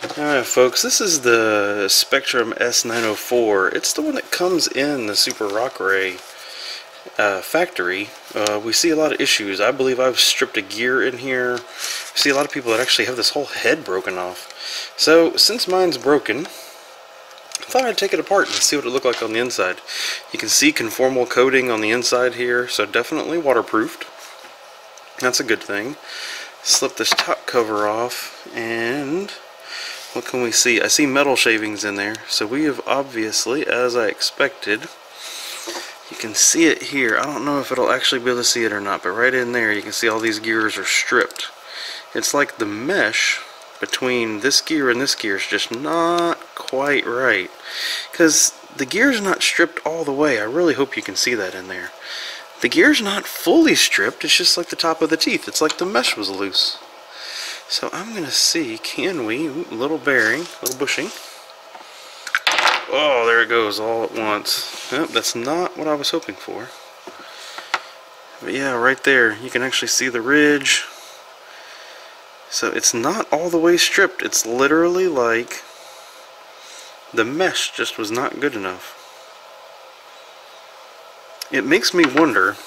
Alright folks, this is the Spektrum S904. It's the one that comes in the Super Rock Rey factory. We see a lot of issues. I believe I've stripped a gear in here. We see a lot of people that actually have this whole head broken off. So, since mine's broken, I thought I'd take it apart and see what it looked like on the inside. You can see conformal coating on the inside here, so definitely waterproofed. That's a good thing. Slip this top cover off, and what can we see? I see metal shavings in there, so we have obviously, as I expected, you can see it here. I don't know if it'll actually be able to see it or not, but right in there you can see all these gears are stripped. It's like the mesh between this gear and this gear is just not quite right, because the gear's not stripped all the way. I really hope you can see that in there. The gear's not fully stripped, it's just like the top of the teeth. It's like the mesh was loose. So I'm going to see, can we, little bearing, little bushing. Oh, there it goes all at once. Yep, that's not what I was hoping for. But yeah, right there, you can actually see the ridge. So it's not all the way stripped. It's literally like the mesh just was not good enough. It makes me wonder,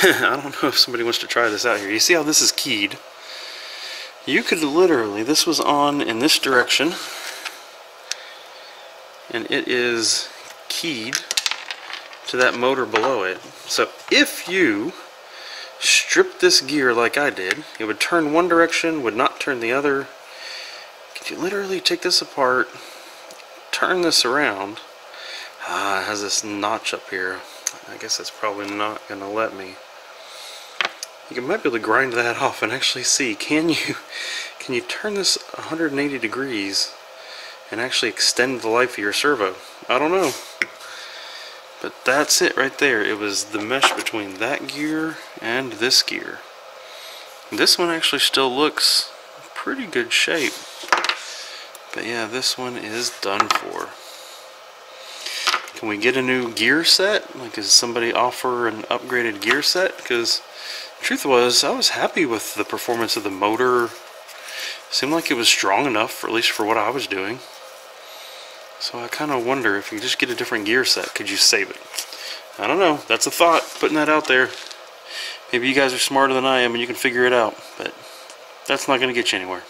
I don't know if somebody wants to try this out here. You see how this is keyed? You could literally, this was on in this direction, and it is keyed to that motor below it. So if you strip this gear like I did, it would turn one direction, would not turn the other. Could you literally take this apart, turn this around? It has this notch up here. I guess that's probably not going to let me. You might be able to grind that off and actually see, can you turn this 180 degrees and actually extend the life of your servo? I don't know. But that's it right there. It was the mesh between that gear and this gear. This one actually still looks pretty good shape. But yeah, this one is done for. Can we get a new gear set? Like, does somebody offer an upgraded gear set? Because the truth was, I was happy with the performance of the motor. Seemed like it was strong enough, for, at least for what I was doing. So I kind of wonder, if you just get a different gear set, could you save it? I don't know. That's a thought. Putting that out there. Maybe you guys are smarter than I am and you can figure it out. But that's not going to get you anywhere.